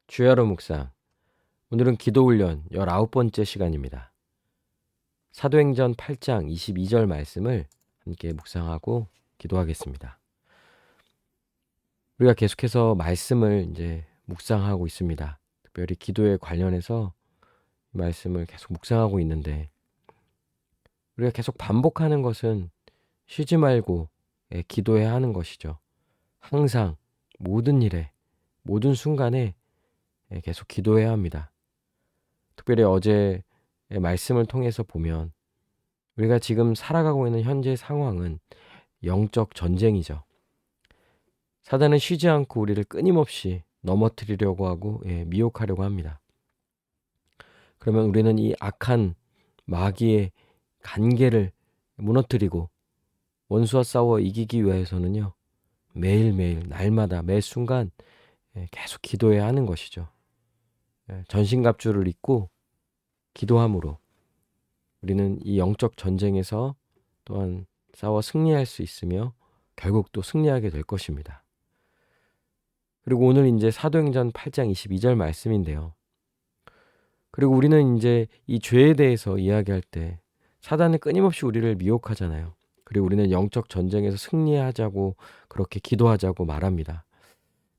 주야로 묵상. 오늘은 기도훈련 19번째 시간입니다. 사도행전 8장 22절 말씀을 함께 묵상하고 기도하겠습니다. 우리가 계속해서 말씀을 이제 묵상하고 있습니다. 특별히 기도에 관련해서 말씀을 계속 묵상하고 있는데, 우리가 계속 반복하는 것은 쉬지 말고 기도해야 하는 것이죠. 항상 모든 일에, 모든 순간에 계속 기도해야 합니다. 특별히 어제 말씀을 통해서 보면 우리가 지금 살아가고 있는 현재 상황은 영적 전쟁이죠. 사단은 쉬지 않고 우리를 끊임없이 넘어뜨리려고 하고 미혹하려고 합니다. 그러면 우리는 이 악한 마귀의 간계를 무너뜨리고 원수와 싸워 이기기 위해서는요, 매일매일 날마다 매 순간 계속 기도해야 하는 것이죠. 전신갑주를 입고 기도함으로 우리는 이 영적 전쟁에서 또한 싸워 승리할 수 있으며 결국 또 승리하게 될 것입니다. 그리고 오늘 이제 사도행전 8장 22절 말씀인데요. 그리고 우리는 이제 이 죄에 대해서 이야기할 때 사단은 끊임없이 우리를 미혹하잖아요. 그리고 우리는 영적 전쟁에서 승리하자고 그렇게 기도하자고 말합니다.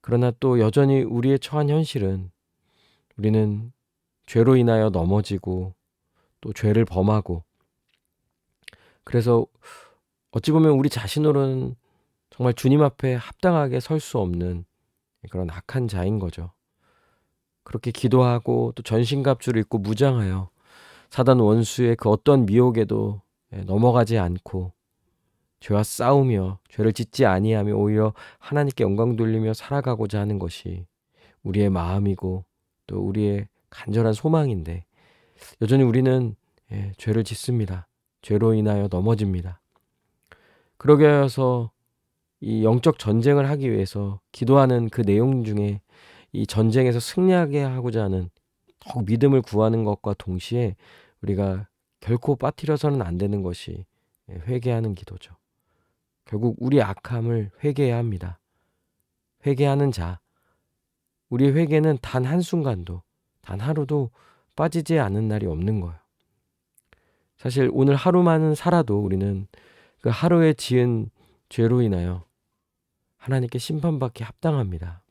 그러나 또 여전히 우리의 처한 현실은 우리는 죄로 인하여 넘어지고 또 죄를 범하고, 그래서 어찌 보면 우리 자신으로는 정말 주님 앞에 합당하게 설 수 없는 그런 악한 자인 거죠. 그렇게 기도하고 또 전신갑주를 입고 무장하여 사단 원수의 그 어떤 미혹에도 넘어가지 않고 죄와 싸우며 죄를 짓지 아니하며 오히려 하나님께 영광 돌리며 살아가고자 하는 것이 우리의 마음이고 또 우리의 간절한 소망인데, 여전히 우리는 죄를 짓습니다. 죄로 인하여 넘어집니다. 그러게 하여서 이 영적 전쟁을 하기 위해서 기도하는 그 내용 중에 이 전쟁에서 승리하게 하고자 하는 더욱 믿음을 구하는 것과 동시에 우리가 결코 빠뜨려서는 안 되는 것이 회개하는 기도죠. 결국 우리 악함을 회개해야 합니다. 회개하는 자, 우리의 회개는 단 한순간도, 단 하루도 빠지지 않는 날이 없는 거예요. 사실 오늘 하루만은 살아도 우리는 그 하루에 지은 죄로 인하여 하나님께 심판받기 합당합니다.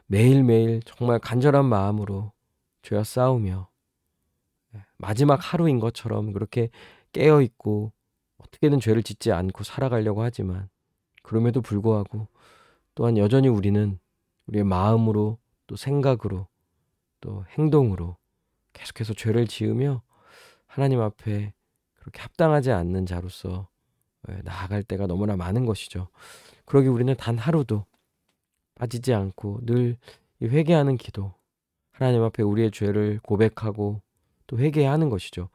매일매일 정말 간절한 마음으로 죄와 싸우며 마지막 하루인 것처럼 그렇게 깨어있고 어떻게든 죄를 짓지 않고 살아가려고 하지만, 그럼에도 불구하고 또한 여전히 우리는 우리의 마음으로 또 생각으로 또 행동으로 계속해서 죄를 지으며 하나님 앞에 그렇게 합당하지 않는 자로서 나아갈 때가 너무나 많은 것이죠. 그러기 우리는 단 하루도 빠지지 않고 늘 이 회개하는 기도, 하나님 앞에 우리의 죄를 고백하고 또 회개하는 것이죠.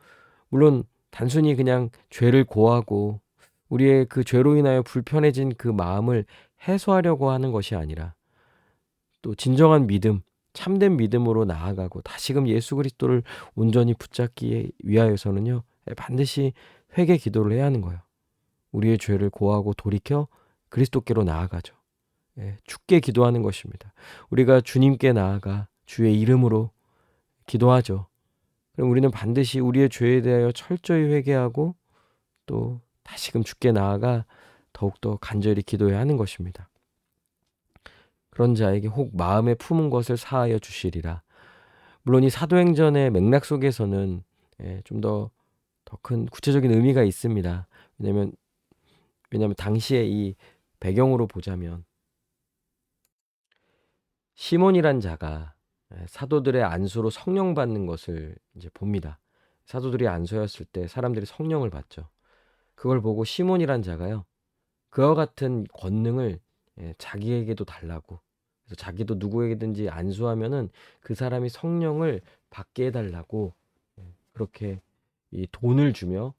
물론 단순히 그냥 죄를 고하고 우리의 그 죄로 인하여 불편해진 그 마음을 해소하려고 하는 것이 아니라 또 진정한 믿음, 참된 믿음으로 나아가고 다시금 예수 그리스도를 온전히 붙잡기 위하여서는요, 반드시 회개 기도를 해야 하는 거예요. 우리의 죄를 고하고 돌이켜 그리스도께로 나아가죠. 죽게 기도하는 것입니다. 우리가 주님께 나아가 주의 이름으로 기도하죠. 그럼 우리는 반드시 우리의 죄에 대하여 철저히 회개하고 또 다시금 주께 나아가 더욱더 간절히 기도해야 하는 것입니다. 그런 자에게 혹 마음에 품은 것을 사하여 주시리라. 물론 이 사도행전의 맥락 속에서는 좀 더 큰 구체적인 의미가 있습니다. 왜냐하면 당시에 이 배경으로 보자면 시몬이란 자가 사도들의 안수로 성령 받는 것을 이제 봅니다. 사도들이 안수였을 때 사람들이 성령을 받죠. 그걸 보고 시몬이란 자가요, 그와 같은 권능을 자기에게도 달라고, 그래서 자기도 누구에게든지 안수하면은 그 사람이 성령을 받게 해달라고 그렇게 이 돈을 주며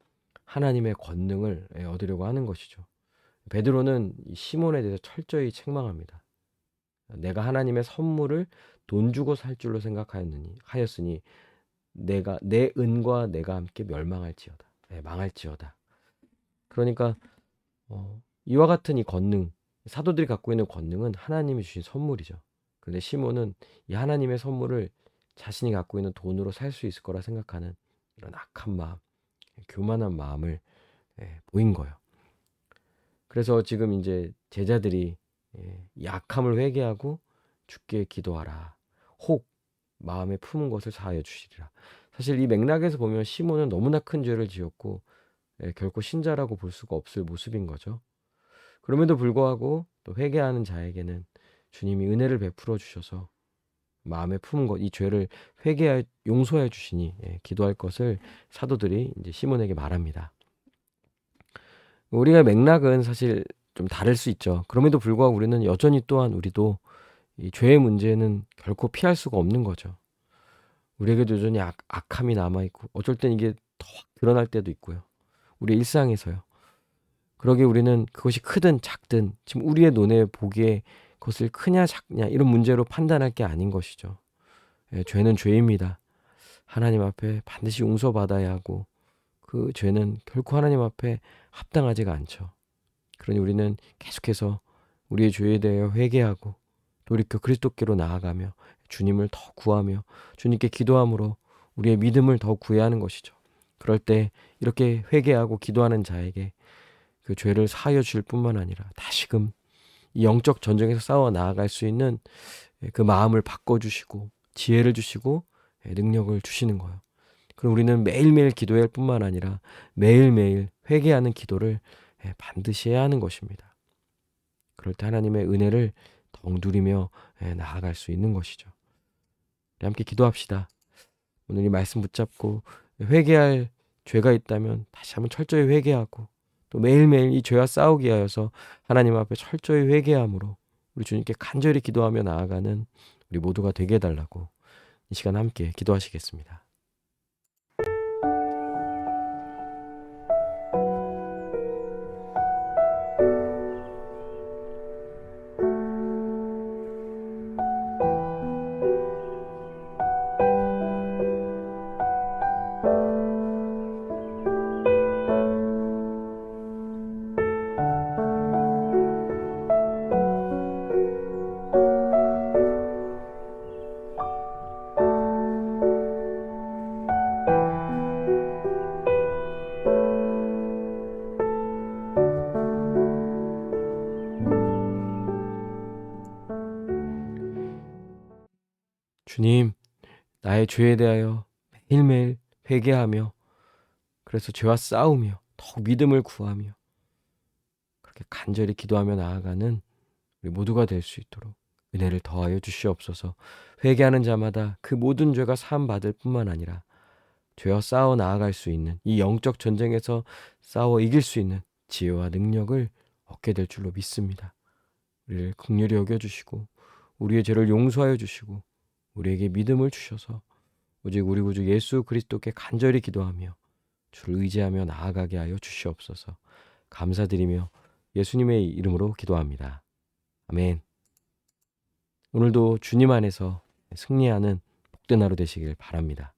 하나님의 권능을 얻으려고 하는 것이죠. 베드로는 이 시몬에 대해서 철저히 책망합니다. 내가 하나님의 선물을 돈 주고 살 줄로 하였으니 내가 내 은과 내가 함께 멸망할지어다. 망할지어다. 그러니까 이와 같은 이 권능, 사도들이 갖고 있는 권능은 하나님이 주신 선물이죠. 그런데 시몬은 이 하나님의 선물을 자신이 갖고 있는 돈으로 살 수 있을 거라 생각하는 이런 악한 마음, 교만한 마음을 보인 거예요. 그래서 지금 이제 제자들이 이 악함을 회개하고 주께 기도하라. 혹 마음에 품은 것을 사하여 주시리라. 사실 이 맥락에서 보면 시몬은 너무나 큰 죄를 지었고 결코 신자라고 볼 수가 없을 모습인 거죠. 그럼에도 불구하고 또 회개하는 자에게는 주님이 은혜를 베풀어 주셔서 마음에 품은 것, 이 죄를 회개하여 용서해 주시니 기도할 것을 사도들이 이제 시몬에게 말합니다. 우리가 맥락은 사실 좀 다를 수 있죠. 그럼에도 불구하고 우리는 여전히 또한 우리도 이 죄의 문제는 결코 피할 수가 없는 거죠. 우리에게도 여전히 악함이 남아있고 어쩔 땐 이게 더 확 드러날 때도 있고요. 우리 일상에서요. 그러기에 우리는 그것이 크든 작든 지금 우리의 눈에 보기에 그것을 크냐 작냐 이런 문제로 판단할 게 아닌 것이죠. 죄는 죄입니다. 하나님 앞에 반드시 용서받아야 하고 그 죄는 결코 하나님 앞에 합당하지가 않죠. 그러니 우리는 계속해서 우리의 죄에 대하여 회개하고 돌이켜 그리스도께로 나아가며 주님을 더 구하며 주님께 기도함으로 우리의 믿음을 더 구해야 하는 것이죠. 그럴 때 이렇게 회개하고 기도하는 자에게 그 죄를 사하여 주실 뿐만 아니라 다시금 이 영적 전쟁에서 싸워 나아갈 수 있는 그 마음을 바꿔주시고 지혜를 주시고 능력을 주시는 거예요. 그럼 우리는 매일매일 기도해야 할 뿐만 아니라 매일매일 회개하는 기도를 반드시 해야 하는 것입니다. 그럴 때 하나님의 은혜를 더욱 누리며 나아갈 수 있는 것이죠. 우리 함께 기도합시다. 오늘 이 말씀 붙잡고 회개할 죄가 있다면 다시 한번 철저히 회개하고 또 매일매일 이 죄와 싸우기 하여서 하나님 앞에 철저히 회개함으로 우리 주님께 간절히 기도하며 나아가는 우리 모두가 되게 해달라고 이 시간 함께 기도하시겠습니다. 주님, 나의 죄에 대하여 매일매일 회개하며 그래서 죄와 싸우며 더욱 믿음을 구하며 그렇게 간절히 기도하며 나아가는 우리 모두가 될 수 있도록 은혜를 더하여 주시옵소서. 회개하는 자마다 그 모든 죄가 사함 받을 뿐만 아니라 죄와 싸워 나아갈 수 있는 이 영적 전쟁에서 싸워 이길 수 있는 지혜와 능력을 얻게 될 줄로 믿습니다. 우리를 긍휼히 여겨주시고 우리의 죄를 용서하여 주시고 우리에게 믿음을 주셔서 오직 우리 구주 예수 그리스도께 간절히 기도하며 주를 의지하며 나아가게 하여 주시옵소서. 감사드리며 예수님의 이름으로 기도합니다. 아멘. 오늘도 주님 안에서 승리하는 복된 하루 되시길 바랍니다.